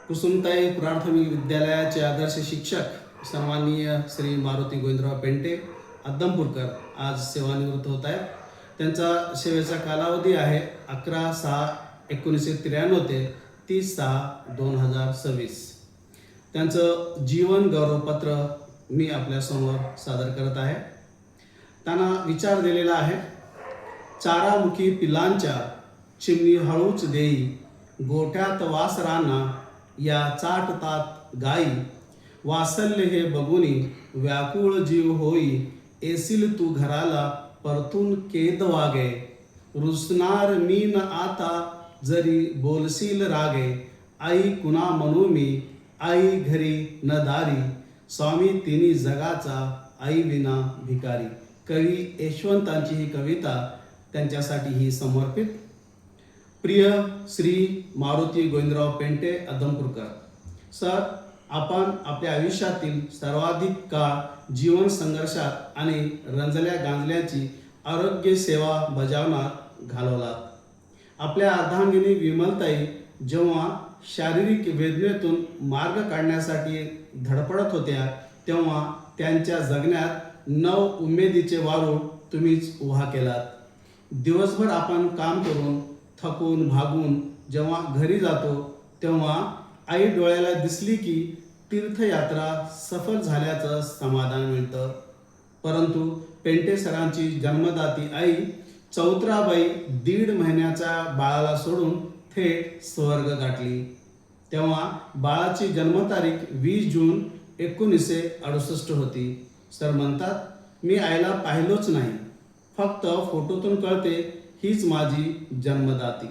कुसुमताई प्राथमिक विद्यालयाचे आदर्श शिक्षक सन्माननीय श्री मारुती गोविंदराव पेंटे अद्दमपूरकर आज सेवानिवृत्त होत आहेत. त्यांचा सेवेचा कालावधी आहे 11/6/1993 ते 30/6/2026. त्यांचं जीवन गौरवपत्र मी आपल्यासमोर सादर करत आहे. त्यांना विचार दिलेला आहे. चारामुखी पिलांच्या चिमणी हळूच देई, गोठ्यात वासरांना या चाटतात गाई, वासल्य हे बघुनी व्याकुळ जीव होई, येशील तू घराला परतून केद वागे, रुसणार मी न आता जरी बोलशील रागे, आई कुणा म्हणू मी, आई घरी न दारी, स्वामी तिन्ही जगाचा आई विना भिकारी. कवी यशवंतांची ही कविता त्यांच्यासाठी ही समर्पित. प्रिय श्री मारुती गोविंदराव पेंटे अद्दमपूरकर सर, आपण आपल्या आयुष्यातील सर्वाधिक काळ जीवन संघर्षात आणि रंजल्या गांजल्याची आरोग्य सेवा बजावण्यात घालवलात. आपल्या अर्धांगिनी विमलताई जेव्हा शारीरिक वेदनेतून मार्ग काढण्यासाठी धडपडत होत्या, तेव्हा त्यांच्या जगण्यात नव उमेदीचे वारू तुम्हीच उभा केलात. दिवसभर आपण काम करून थकून भागून जेव्हा घरी जातो, तेव्हा आई डोळ्याला दिसली की तीर्थयात्रा सफल झाल्याचं समाधान मिळतं. परंतु पेंटे सरांची जन्मदाती आई चौत्राबाई 1.5 महिन्याच्या बाळाला सोडून थेट स्वर्ग गाठली. तेव्हा बाळाची जन्मतारीख 20 जून 1968 होती. सर म्हणतात, मी आईला पाहिलोच नाही, फक्त फोटोतून कळते हीच माझी जन्मदाती.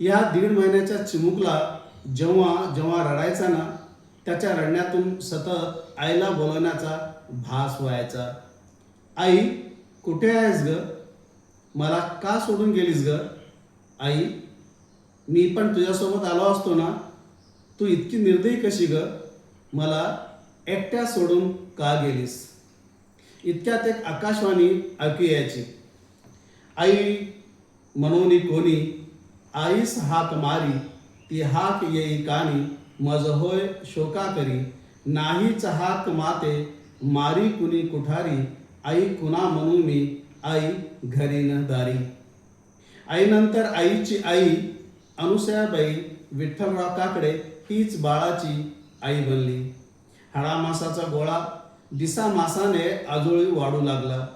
या 1.5 महिन्याच्या चिमुकला जेव्हा जेव्हा रडायचा ना, त्याच्या रडण्यातून सतत आईला बोलवण्याचा भास व्हायचा. आई कुठे आहेस ग, मला का सोडून गेलीस ग, आई मी पण तुझ्यासोबत आलो असतो ना, तू इतकी निर्दयी कशी ग, मला एकट्या सोडून का गेलीस. इतक्यात एक आकाशवाणी ऐकू यायची. आई म्हणून कोणी आईस हाक मारी, ती हाक येई कानी, मज होय शोका करी, नाहीच हाक माते मारी कुणी कुठारी, आई कुणा म्हणू मी, आई घरी न दारी. आईनंतर आईची आई अनुसयाबाई विठ्ठलराव काकडे हीच बाळाची आई बनली. हाडामासाचा गोळा दिसा मासाने आजोळी वाढू लागला.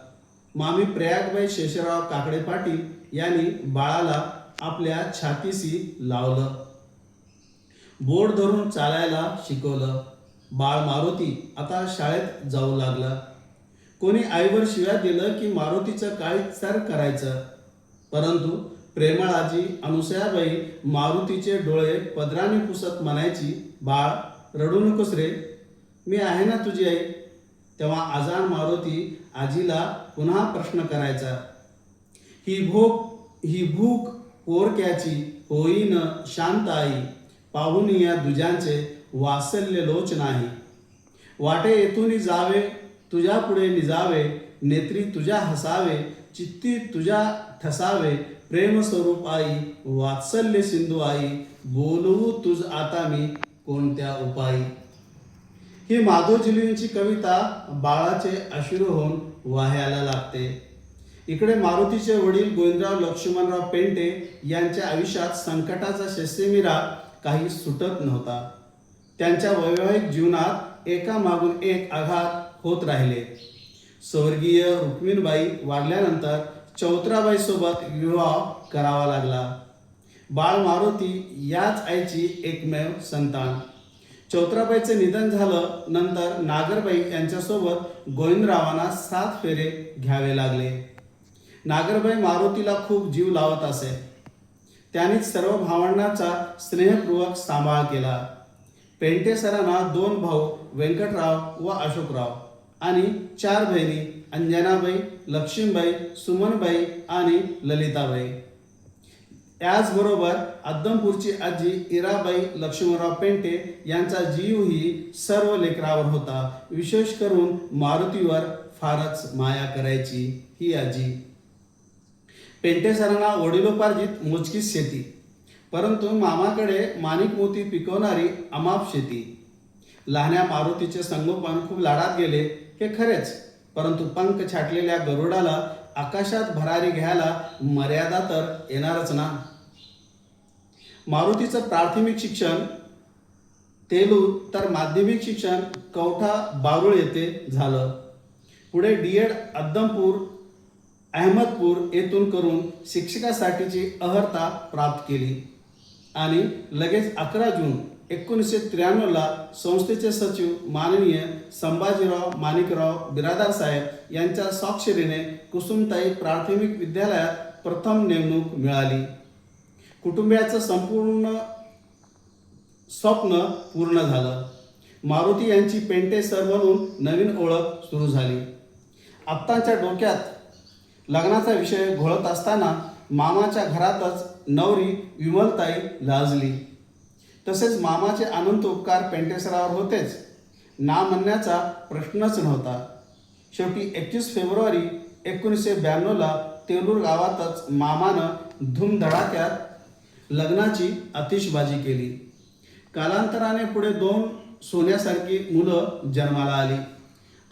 मामी प्रयागबाई शेषराव काकडे पाटील यांनी बाळाला आपल्या छातीशी लावलं. बोट धरून चालायला शिकवलं. बाळ मारुती आता शाळेत जाऊ लागला. कोणी आईवर शिव्या दिलं की मारुतीचं काळीचार करायचं, परंतु प्रेमळ आजी अनुसयाबाई मारुतीचे डोळे पदराने पुसत म्हणायची, बाळ रडू नकोस रे, मी आहे ना तुझी आई. तेव्हा आजान मारुती आजीला पुन्हा प्रश्न करायचा, ही भूक पोरक्याची होईन शांत आई, पाहून या दुजांचे वात्सल्य लोच नाही. वाटे येथून जावे तुझ्या पुढे निजावे, नेत्री तुझ्या हसावे, चित्ती तुझ्या ठसावे, प्रेम स्वरूप आई, वात्सल्य सिंधू आई, बोलवू तुझ आता मी कोणत्या उपायी. ही माधवजिलींची कविता बाळाचे अश्रू होऊन वाह्याला लागते. इकडे मारुतीचे वडील गोविंदराव लक्ष्मणराव पेंटे यांच्या आयुष्यात संकटाचा शस्यमिरा काही सुटत नव्हता. त्यांच्या वैवाहिक जीवनात एकामागून एक आघात होत राहिले. स्वर्गीय रुक्मिणबाई वारल्यानंतर चौत्राबाई सोबत विवाह करावा लागला. बाळ मारुती याच आईची एकमेव संतान. चौत्राबाईचे निधन झालं नंतर नागरबाई यांच्यासोबत गोविंदरावांना 7 फेरे घ्यावे लागले. नागरबाई मारुतीला खूप जीव लावत असे. त्यांनीच सर्व भावंडांचा स्नेहपूर्वक सांभाळ केला. पेंटे सरांना 2 भाऊ व्यंकटराव व अशोकराव आणि 4 बहिणी अंजनाबाई, लक्ष्मीबाई, सुमनबाई आणि ललिताबाई. याचबरोबर अद्दमपूरची आजी इराबाई लक्ष्मणराव पेंटे यांचा जीवही सर्व लेकरावर होता. विशेष करून मारुतीवर फारच माया करायची ही आजी. पेंटे सरांना वडिलोपार्जित मोजकीच शेती, परंतु मामाकडे माणिक मोती पिकवणारी अमाप शेती. लहान्या मारुतीचे संगोपन खूप लाडात गेले हे खरेच, परंतु पंख छाटलेल्या गरुडाला आकाशात भरारी घ्यायला मर्यादा तर येणारच ना. मारुतीचं प्राथमिक शिक्षण तेलूर तर माध्यमिक शिक्षण कवठा बारूळ येथे झालं. पुढे D.Ed. अद्दमपूर अहमदपूर येथून करून शिक्षकासाठीची अर्हता प्राप्त केली आणि लगेच 11 जून 1993 संस्थेचे सचिव माननीय संभाजीराव माणिकराव बिरादार साहेब यांच्या स्वाक्षरीने कुसुमताई प्राथमिक विद्यालयात प्रथम नेमणूक मिळाली. कुटुंबियाचं संपूर्ण स्वप्न पूर्ण झालं. मारुती यांची पेंटे सर म्हणून नवीन ओळख सुरू झाली. आप्तांच्या डोक्यात लग्नाचा विषय घोळत असताना मामाच्या घरातच नवरी विमलताई लाजली. तसेच मामाचे अनंत उपकार पेंटेसरावर होतेच, ना म्हणण्याचा प्रश्नच नव्हता. शेवटी 21 फेब्रुवारी 1992 तेलूर गावातच मामानं धूमधडाक्यात लग्नाची आतिषबाजी केली. कालांतराने पुढे 2 सोन्यासारखी मुलं जन्माला आली.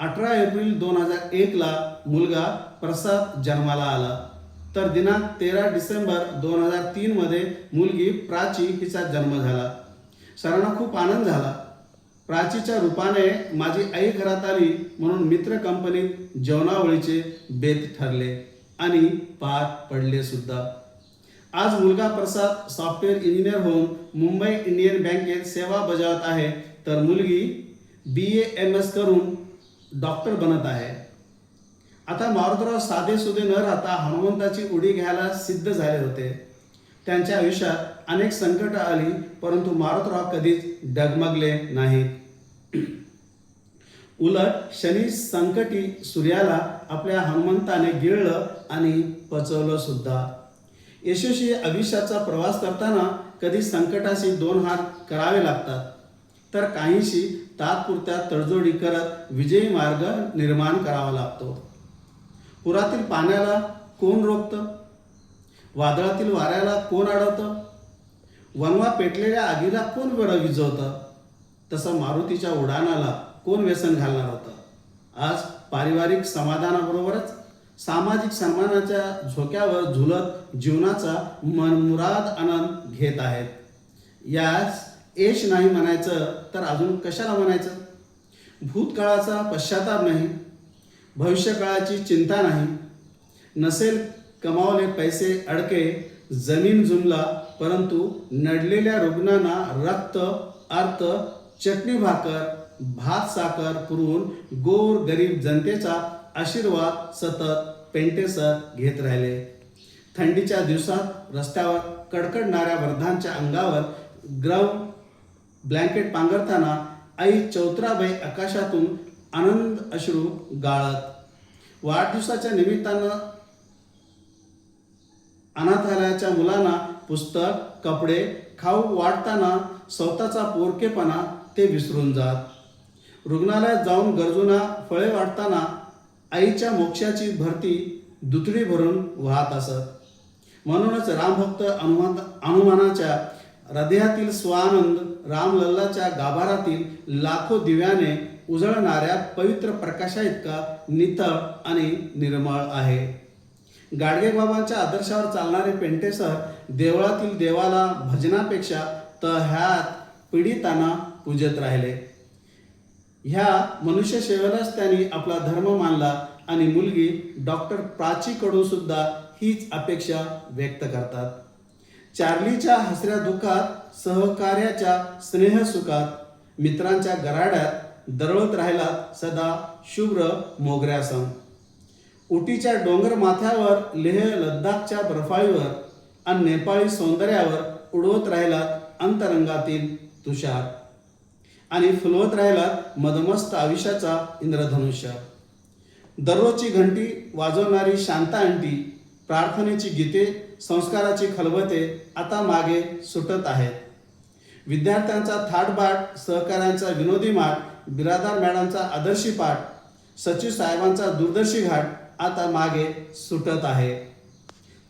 18 एप्रिल 2001 मुलगा प्रसाद जन्माला आला, तर दिनांक 13 डिसेंबर 2003 मध्ये मुलगी प्राची हिचा जन्म झाला. सरांना खूप आनंद झाला. प्राचीच्या रूपाने माझी आई घरात आली म्हणून मित्र कंपनीत जेवणावळीचे बेत ठरले आणि पार पडले सुद्धा. आज मुलगा प्रसाद सॉफ्टवेअर इंजिनियर होऊन मुंबई इंडियन बँकेत सेवा बजावत आहे, तर मुलगी BA-MS करून डॉक्टर बनत आहे. आता मारुतराव साधे सुधे न राहता हनुमंताची उडी घ्यायला सिद्ध झाले होते. त्यांच्या आयुष्यात अनेक संकट आली, परंतु मारुतराव कधीच डगमगले नाहीत. उलट शनी संकटी सूर्याला आपल्या हनुमंताने गिळलं आणि पचवलं सुद्धा. यशस्वी आयुष्याचा प्रवास करताना कधी संकटाशी 2 हात करावे लागतात, तर काहीशी तात्पुरत्या तडजोडी करत विजयी मार्ग निर्माण करावा लागतो. पुरातील पाण्याला कोण रोखतं? वादळातील वाऱ्याला कोण अडवतं? वनवा पेटलेल्या आगीला कोण वेळ विझवतं? तसं मारुतीच्या उडाणाला कोण व्यसन घालणार होतं? आज पारिवारिक समाधानाबरोबरच सामाजिक सन्मानाच्या झोक्यावर झुलत जीवनाचा मनमुराद आनंद घेत आहेत. यास यश नाही म्हणायचं तर अजून कशाला म्हणायचं? भूतकाळाचा पश्चाताप नाही, भविष्यकाळाची चिंता नाही. नसेल कमावले पैसे अडके, जमीन जुमला, परंतु नडलेल्या रुग्णांना रक्त, अर्थ, चटणी भाकर, भात साखर पुरवून गोर गरीब जनतेचा आशीर्वाद सतत पेंटेसर घेत राहिले. थंडीच्या दिवसात रस्त्यावर कडकडणाऱ्या वृद्धांच्या अंगावर ग्राउंड ब्लँकेट पांघरताना आई चौत्राबाई आकाशातून आनंद अश्रू गाळत. वाढदिवसाच्या निमित्तानं अनाथालयाच्या मुलांना पुस्तक, कपडे, खाऊ वाटताना स्वतःचा पोरकेपणा ते विसरून जात. रुग्णालयात जाऊन गरजूंना फळे वाटताना आईच्या मोक्षाची भरती दुथडी भरून वाहत असत. म्हणूनच रामभक्त हनुमानाच्या हृदयातील स्वानंद रामलल्लाच्या गाभारातील लाखो दिव्याने उजळणाऱ्या पवित्र प्रकाशा इतका नितळ आणि निर्मळ आहे. गाडगेबाबांच्या आदर्शावर चालणारे पेंटेसर देवळातील देवाला भजनापेक्षा तळ्यात पीडितांना पूजत राहिले. ह्या मनुष्य सेवेलाच त्यांनी आपला धर्म मानला आणि मुलगी डॉक्टर प्राचीकडून सुद्धा हीच अपेक्षा व्यक्त करतात. चार्लीच्या हसऱ्या दुःखात, सहकार्याच्या स्नेहसुखात, मित्रांच्या गराड्यात दरवळत राहिला सदा शुभ्र मोगऱ्यासम. उटीच्या डोंगर माथ्यावर, लेह लद्दाखच्या बर्फाळीवर आणि नेपाळी सौंदर्यावर उडवत राहिला अंतरंगातील तुषार आणि फुलवत राहिला मदमस्त आयुष्याचा इंद्रधनुष्य. दररोजची घंटी वाजवणारी शांता अंटी, प्रार्थनेची गीते, संस्काराची खलबते आता मागे सुटत आहेत. विद्यार्थ्यांचा थाटबाट, सहकाऱ्यांचा विनोदी माट, बिरादार मॅडमचा आदर्शी पाठ, सचिव साहेबांचा दूरदर्शी घाट आता मागे सुटत आहे.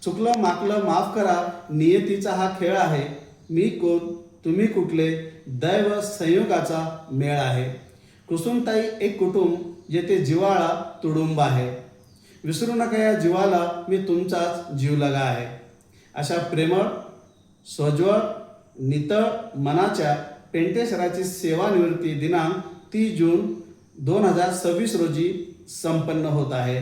चुकलं माकलं माफ करा, नियतीचा हा खेळ आहे. मी कोण तुम्ही कुठले, दैव संयोगाचा मेळ आहे. कुसुमताई एक कुटुंब जेथे जिव्हाळा तुडुंब आहे. विसरू नका या जीवाला, मी तुमचाच जीवलगा आहे. अशा प्रेमळ, सोज्वळ, नितळ मनाच्या पेंटेसराची सेवानिवृत्ती दिनांक 30 जून 2026 रोजी संपन्न होत आहे.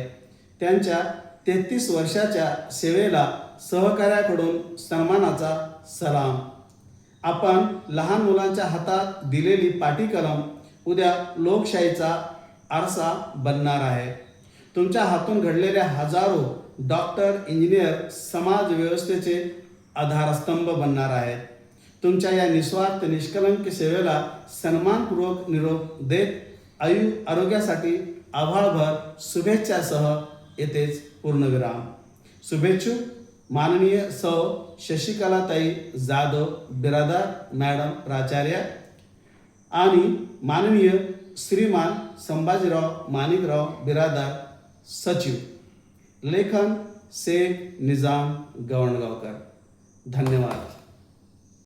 त्यांच्या 33 वर्षाच्या सेवेला सहकार्याकडून सन्मानाचा सलाम. आपण लहान मुलांच्या हातात दिलेली पाटी कलम उद्या लोकशाहीचा आरसा बनणार आहे. तुमच्या हातून घडलेल्या हजारो डॉक्टर, इंजिनियर समाज व्यवस्थेचे आधारस्तंभ बनणार आहेत. तुमच्या या निस्वार्थ निष्कलंक सेवेला सन्मानपूर्वक निरोप देत आरोग्यासाठी आभाळभर शुभेच्छासह येथेच पूर्णविराम. शुभेच्छुक माननीय सौ शशिकलाताई जाधव बिरादार मॅडम प्राचार्य आणि माननीय श्रीमान संभाजीराव माणिकराव बिरादार सचिव. लेखन शेख निजाम गवणगावकर. धन्यवाद.